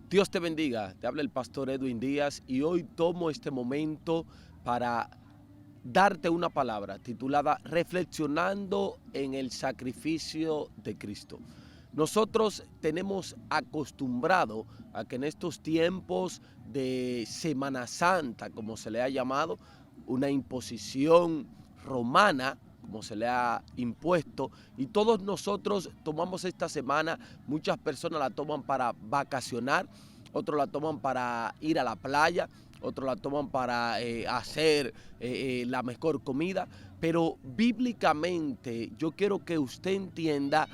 Dios te bendiga, te habla el pastor Edwin Díaz y hoy tomo este momento para darte una palabra titulada Reflexionando en el sacrificio de Cristo. Nosotros tenemos acostumbrado a que en estos tiempos de Semana Santa, como se le ha llamado, una imposición romana, como se le ha impuesto, y todos nosotros tomamos esta semana, muchas personas la toman para vacacionar, otros la toman para ir a la playa, otros la toman para hacer la mejor comida, pero bíblicamente yo quiero que usted entienda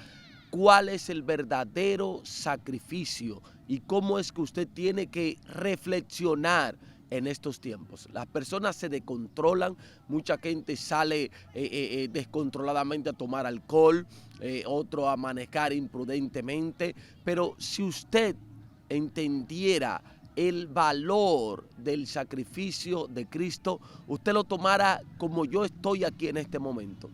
cuál es el verdadero sacrificio y cómo es que usted tiene que reflexionar en estos tiempos. Las personas se descontrolan, mucha gente sale descontroladamente a tomar alcohol, otro a manejar imprudentemente, pero si usted entendiera el valor del sacrificio de Cristo, usted lo tomara como yo estoy aquí en este momento,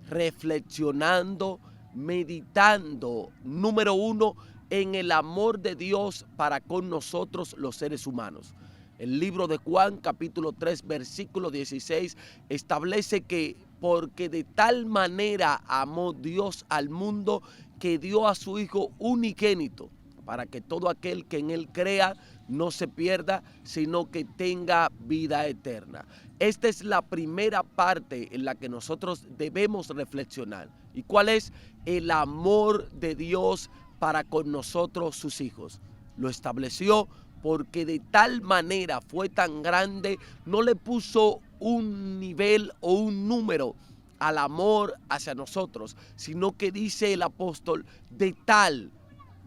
reflexionando, meditando, número uno, en el amor de Dios para con nosotros los seres humanos. El libro de Juan, capítulo 3, versículo 16, establece que porque de tal manera amó Dios al mundo que dio a su Hijo unigénito, para que todo aquel que en Él crea no se pierda, sino que tenga vida eterna. Esta es la primera parte en la que nosotros debemos reflexionar. ¿Y cuál es? El amor de Dios para con nosotros, sus hijos. Lo estableció porque de tal manera fue tan grande, no le puso un nivel o un número al amor hacia nosotros, sino que dice el apóstol, de tal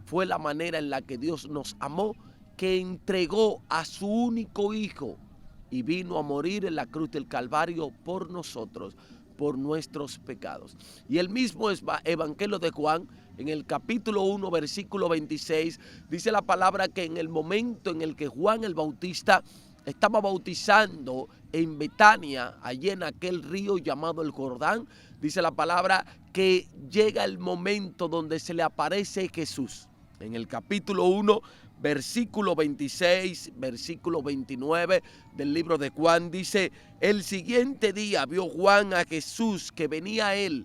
fue la manera en la que Dios nos amó, que entregó a su único Hijo y vino a morir en la cruz del Calvario por nosotros, por nuestros pecados. Y el mismo Evangelio de Juan, en el capítulo 1, versículo 26, dice la palabra que en el momento en el que Juan el Bautista estaba bautizando en Betania, allí en aquel río llamado el Jordán, dice la palabra que llega el momento donde se le aparece Jesús. En el capítulo 1, versículo 26, versículo 29 del libro de Juan, dice, el siguiente día vio Juan a Jesús que venía a él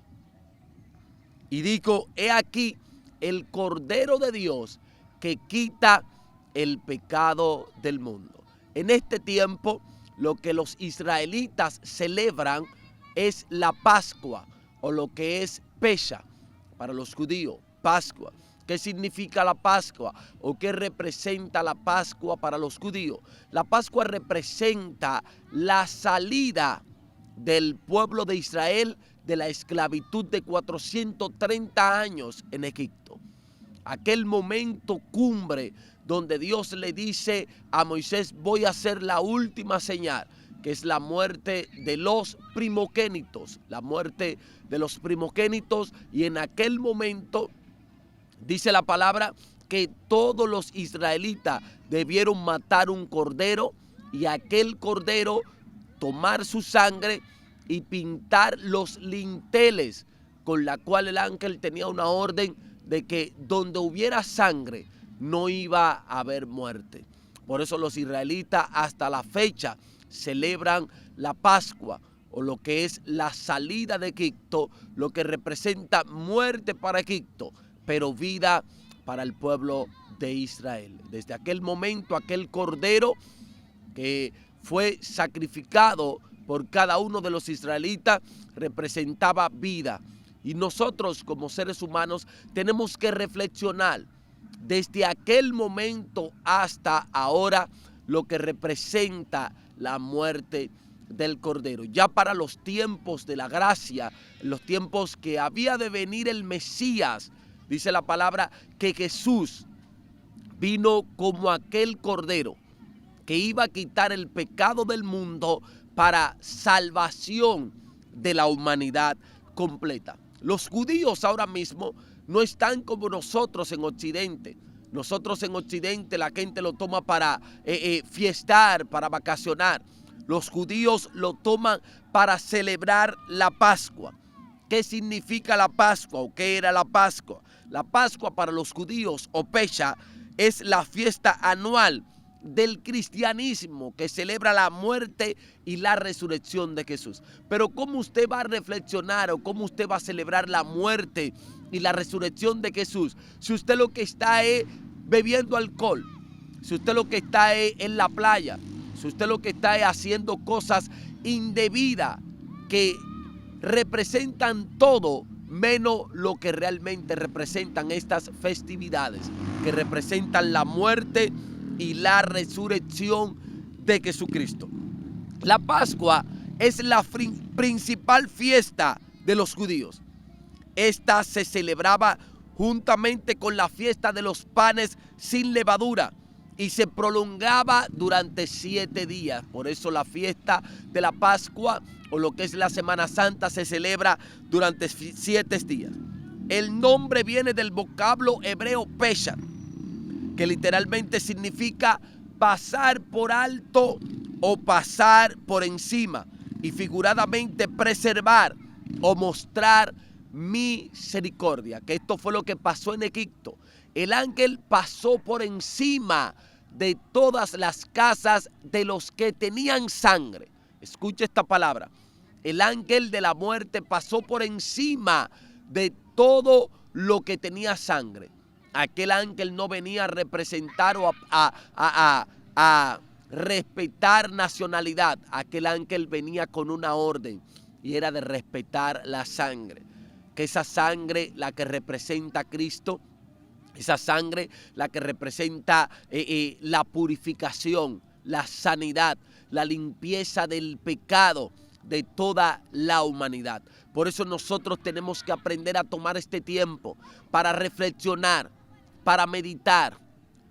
y dijo, he aquí el Cordero de Dios que quita el pecado del mundo. En este tiempo, lo que los israelitas celebran es la Pascua, o lo que es Pesha para los judíos, Pascua. ¿Qué significa la Pascua o qué representa la Pascua para los judíos? La Pascua representa la salida del pueblo de Israel de la esclavitud de 430 años en Egipto. Aquel momento cumbre donde Dios le dice a Moisés, voy a hacer la última señal, que es la muerte de los primogénitos, la muerte de los primogénitos, y en aquel momento dice la palabra que todos los israelitas debieron matar un cordero y aquel cordero tomar su sangre y pintar los linteles, con la cual el ángel tenía una orden de que donde hubiera sangre no iba a haber muerte. Por eso los israelitas hasta la fecha celebran la Pascua, o lo que es la salida de Egipto, lo que representa muerte para Egipto, pero vida para el pueblo de Israel. Desde aquel momento, aquel cordero que fue sacrificado por cada uno de los israelitas representaba vida. Y nosotros como seres humanos tenemos que reflexionar desde aquel momento hasta ahora lo que representa la muerte del Cordero. Ya para los tiempos de la gracia, los tiempos que había de venir el Mesías, dice la palabra que Jesús vino como aquel Cordero que iba a quitar el pecado del mundo para salvación de la humanidad completa. Los judíos ahora mismo no están como nosotros en Occidente. Nosotros en Occidente la gente lo toma para fiestar, para vacacionar. Los judíos lo toman para celebrar la Pascua. ¿Qué significa la Pascua o qué era la Pascua? La Pascua para los judíos o Pesha es la fiesta anual del cristianismo que celebra la muerte y la resurrección de Jesús. Pero ¿cómo usted va a reflexionar o cómo usted va a celebrar la muerte y la resurrección de Jesús si usted lo que está es bebiendo alcohol, si usted lo que está es en la playa, si usted lo que está es haciendo cosas indebidas que representan todo menos lo que realmente representan estas festividades, que representan la muerte y la resurrección de Jesucristo? La Pascua es la principal fiesta de los judíos. Esta se celebraba juntamente con la fiesta de los panes sin levadura y se prolongaba durante 7 días. Por eso la fiesta de la Pascua o lo que es la Semana Santa se celebra durante 7 días. El nombre viene del vocablo hebreo pesha, que literalmente significa pasar por alto o pasar por encima, y figuradamente preservar o mostrar misericordia, que esto fue lo que pasó en Egipto. El ángel pasó por encima de todas las casas de los que tenían sangre. Escuche esta palabra. El ángel de la muerte pasó por encima de todo lo que tenía sangre. Aquel ángel no venía a representar o a respetar nacionalidad. Aquel ángel venía con una orden y era de respetar la sangre. Que esa sangre, la que representa a Cristo, esa sangre, la que representa la purificación, la sanidad, la limpieza del pecado de toda la humanidad. Por eso nosotros tenemos que aprender a tomar este tiempo para reflexionar, para meditar,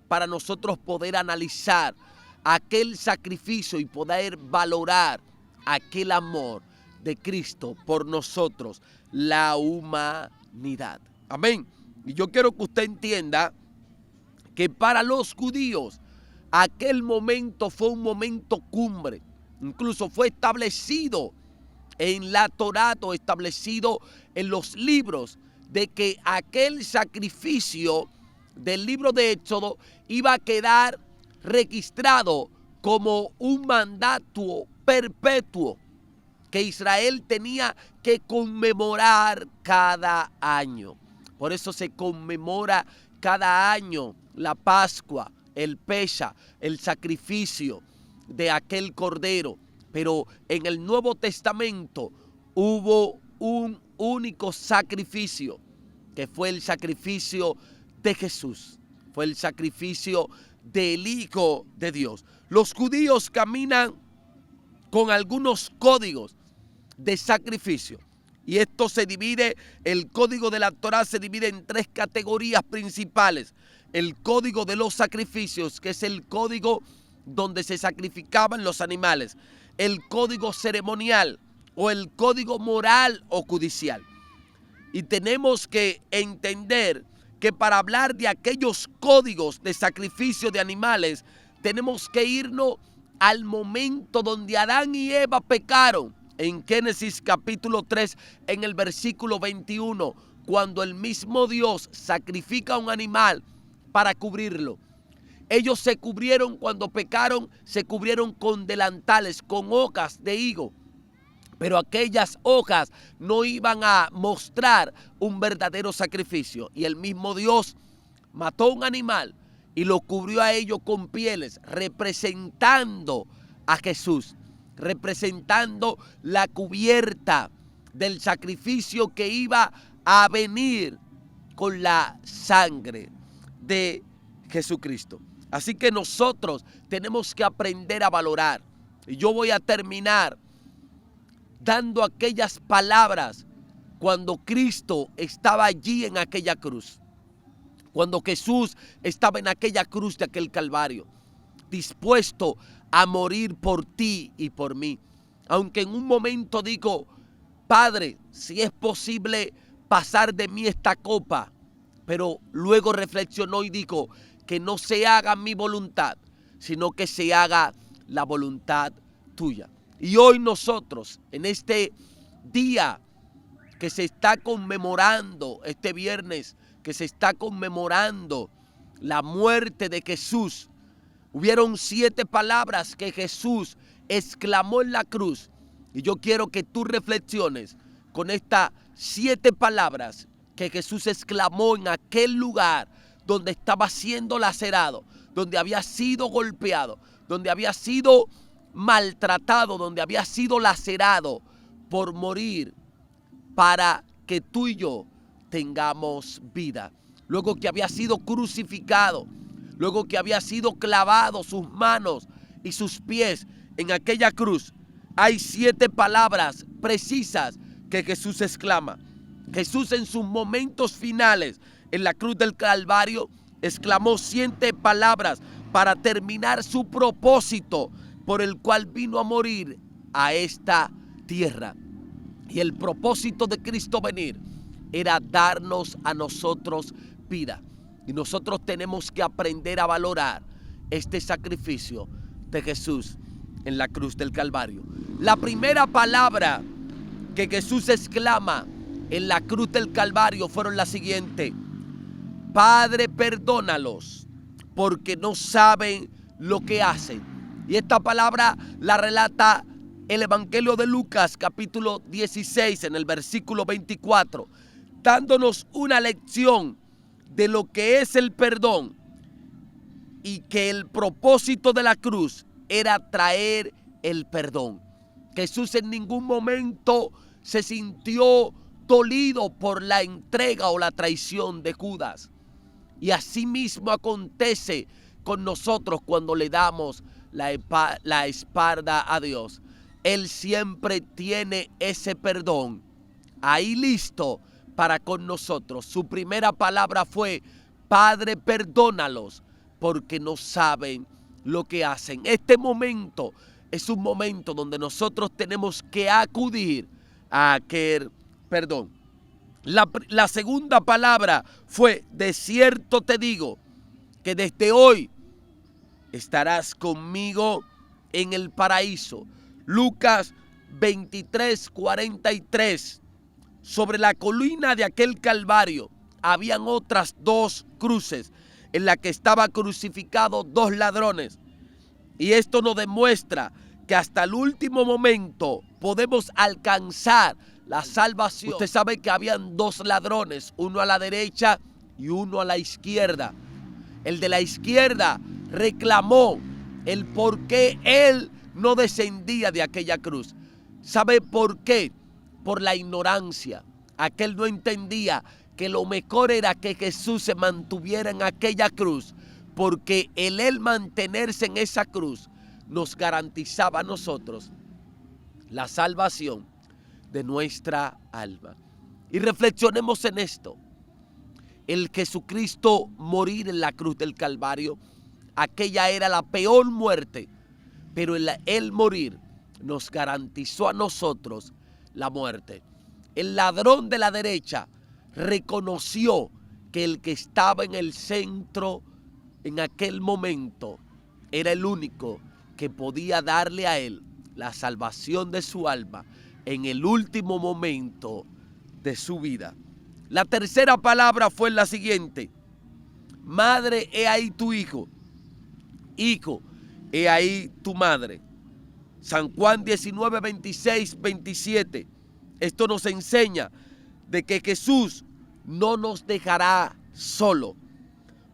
para nosotros poder analizar aquel sacrificio y poder valorar aquel amor de Cristo por nosotros, la humanidad. Amén. Y yo quiero que usted entienda que para los judíos aquel momento fue un momento cumbre. Incluso fue establecido en la Torá, o establecido en los libros, de que aquel sacrificio del libro de Éxodo iba a quedar registrado como un mandato perpetuo que Israel tenía que conmemorar cada año. Por eso se conmemora cada año la Pascua, el Pesha, el sacrificio de aquel cordero. Pero en el Nuevo Testamento hubo un único sacrificio, que fue el sacrificio de Jesús. Fue el sacrificio del Hijo de Dios. Los judíos caminan con algunos códigos de sacrificio. Y esto se divide, el código de la Torá se divide en 3 categorías principales. El código de los sacrificios, que es el código donde se sacrificaban los animales. El código ceremonial o el código moral o judicial. Y tenemos que entender que para hablar de aquellos códigos de sacrificio de animales, tenemos que irnos al momento donde Adán y Eva pecaron. En Génesis capítulo 3, en el versículo 21, cuando el mismo Dios sacrifica un animal para cubrirlo. Ellos se cubrieron cuando pecaron, se cubrieron con delantales, con hojas de higo. Pero aquellas hojas no iban a mostrar un verdadero sacrificio. Y el mismo Dios mató un animal y lo cubrió a ellos con pieles, representando a Jesús, representando la cubierta del sacrificio que iba a venir con la sangre de Jesucristo. Así que nosotros tenemos que aprender a valorar. Y yo voy a terminar dando aquellas palabras cuando Cristo estaba allí en aquella cruz. Cuando Jesús estaba en aquella cruz de aquel Calvario, dispuesto a morir por ti y por mí. Aunque en un momento digo, Padre, si es posible pasar de mí esta copa, pero luego reflexionó y dijo, que no se haga mi voluntad, sino que se haga la voluntad tuya. Y hoy nosotros, en este día que se está conmemorando, este viernes que se está conmemorando la muerte de Jesús, hubieron 7 palabras que Jesús exclamó en la cruz. Y yo quiero que tú reflexiones con estas 7 palabras que Jesús exclamó en aquel lugar donde estaba siendo lacerado, donde había sido golpeado, donde había sido maltratado, donde había sido lacerado por morir para que tú y yo tengamos vida. Luego que había sido crucificado, luego que había sido clavado sus manos y sus pies en aquella cruz, hay 7 palabras precisas que Jesús exclama. Jesús en sus momentos finales en la cruz del Calvario exclamó 7 palabras para terminar su propósito por el cual vino a morir a esta tierra. Y el propósito de Cristo venir era darnos a nosotros vida. Y nosotros tenemos que aprender a valorar este sacrificio de Jesús en la cruz del Calvario. La primera palabra que Jesús exclama en la cruz del Calvario fueron las siguientes: Padre, perdónalos, porque no saben lo que hacen. Y esta palabra la relata el Evangelio de Lucas, capítulo 16, en el versículo 24, dándonos una lección de lo que es el perdón y que el propósito de la cruz era traer el perdón. Jesús en ningún momento se sintió dolido por la entrega o la traición de Judas. Y así mismo acontece con nosotros cuando le damos la espalda a Dios. Él siempre tiene ese perdón ahí listo para con nosotros. Su primera palabra fue: Padre, perdónalos, porque no saben lo que hacen. Este momento es un momento donde nosotros tenemos que acudir a aquel perdón. La segunda palabra fue: de cierto te digo que desde hoy estarás conmigo en el paraíso. Lucas 23:43. Sobre la colina de aquel Calvario habían otras 2 cruces en las que estaban crucificados 2 ladrones. Y esto nos demuestra que hasta el último momento podemos alcanzar la salvación. Usted sabe que habían 2 ladrones, uno a la derecha y uno a la izquierda. El de la izquierda reclamó el por qué él no descendía de aquella cruz. ¿Sabe por qué? Por la ignorancia. Aquel no entendía que lo mejor era que Jesús se mantuviera en aquella cruz, porque él mantenerse en esa cruz nos garantizaba a nosotros la salvación de nuestra alma. Y reflexionemos en esto: el Jesucristo morir en la cruz del Calvario, aquella era la peor muerte, pero el morir nos garantizó a nosotros la muerte. El ladrón de la derecha reconoció que el que estaba en el centro en aquel momento era el único que podía darle a él la salvación de su alma en el último momento de su vida. La tercera palabra fue la siguiente: madre, he ahí tu hijo. Hijo, he ahí tu madre. San Juan 19, 26, 27. Esto nos enseña de que Jesús no nos dejará solo.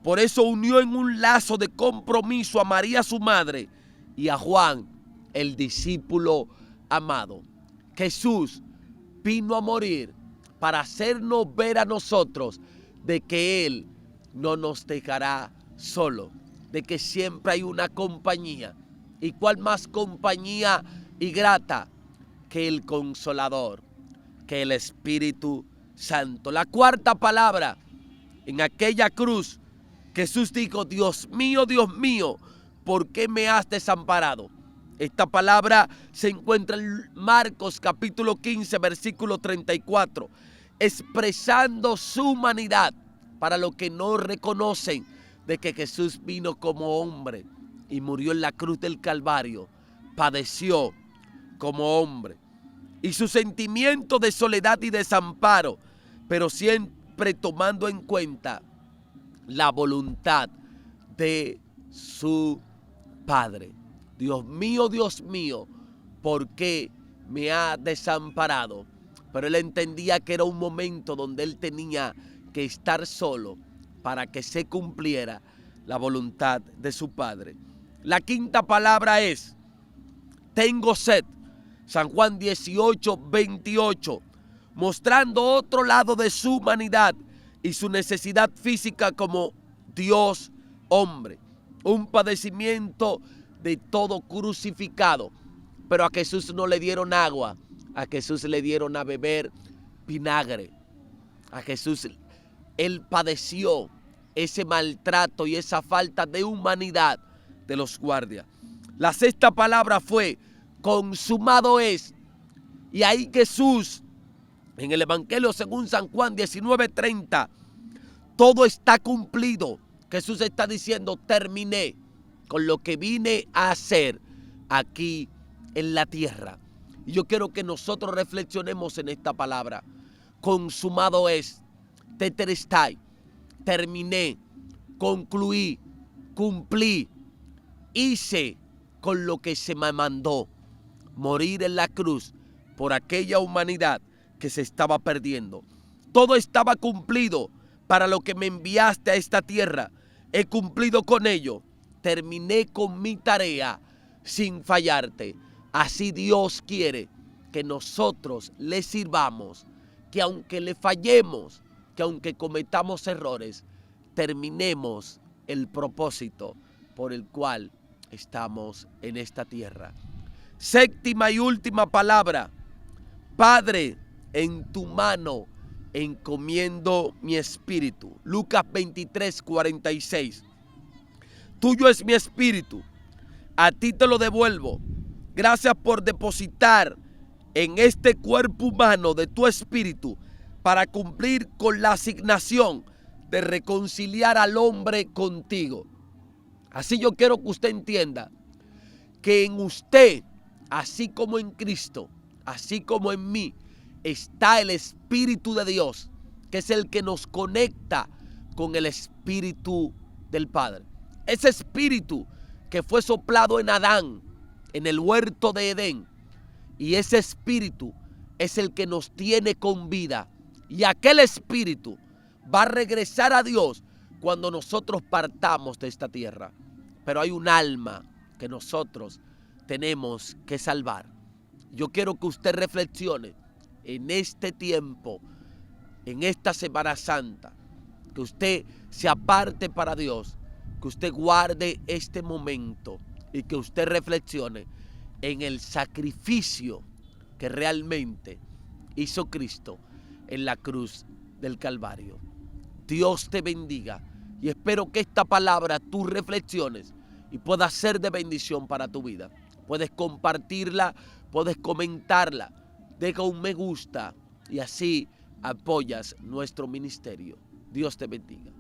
Por eso unió en un lazo de compromiso a María su madre y a Juan, el discípulo amado. Jesús vino a morir para hacernos ver a nosotros de que Él no nos dejará solo, de que siempre hay una compañía. ¿Y cuál más compañía y grata que el Consolador, que el Espíritu Santo? La cuarta palabra: en aquella cruz Jesús dijo: Dios mío, ¿por qué me has desamparado? Esta palabra se encuentra en Marcos capítulo 15, versículo 34, expresando su humanidad para los que no reconocen de que Jesús vino como hombre y murió en la cruz del Calvario, padeció como hombre. Y su sentimiento de soledad y desamparo, pero siempre tomando en cuenta la voluntad de su Padre. Dios mío, ¿por qué me ha desamparado? Pero él entendía que era un momento donde él tenía que estar solo para que se cumpliera la voluntad de su Padre. La quinta palabra es: tengo sed. San Juan 18:28, mostrando otro lado de su humanidad y su necesidad física como Dios hombre. Un padecimiento de todo crucificado. Pero a Jesús no le dieron agua, a Jesús le dieron a beber vinagre. A Jesús, él padeció ese maltrato y esa falta de humanidad de los guardias. La sexta palabra fue: consumado es. Y ahí Jesús, en el Evangelio según San Juan 19:30, todo está cumplido. Jesús está diciendo: terminé con lo que vine a hacer aquí en la tierra. Y yo quiero que nosotros reflexionemos en esta palabra. Consumado es, tetelestai, terminé, concluí, cumplí, hice con lo que se me mandó, morir en la cruz por aquella humanidad que se estaba perdiendo. Todo estaba cumplido para lo que me enviaste a esta tierra. He cumplido con ello. Terminé con mi tarea sin fallarte. Así Dios quiere que nosotros le sirvamos, que aunque le fallemos, que aunque cometamos errores, terminemos el propósito por el cual estamos en esta tierra. Séptima y última palabra: Padre, en tu mano encomiendo mi espíritu. Lucas 23:46. Tuyo es mi espíritu, a ti te lo devuelvo. Gracias por depositar en este cuerpo humano de tu espíritu para cumplir con la asignación de reconciliar al hombre contigo. Así yo quiero que usted entienda que en usted, así como en Cristo, así como en mí, está el Espíritu de Dios, que es el que nos conecta con el Espíritu del Padre. Ese Espíritu que fue soplado en Adán, en el huerto de Edén, y ese Espíritu es el que nos tiene con vida. Y aquel Espíritu va a regresar a Dios cuando nosotros partamos de esta tierra. Pero hay un alma que nosotros tenemos que salvar. Yo quiero que usted reflexione en este tiempo, en esta Semana Santa, que usted se aparte para Dios, que usted guarde este momento y que usted reflexione en el sacrificio que realmente hizo Cristo en la cruz del Calvario. Dios te bendiga y espero que esta palabra tú reflexiones y pueda ser de bendición para tu vida. Puedes compartirla, puedes comentarla, deja un me gusta y así apoyas nuestro ministerio. Dios te bendiga.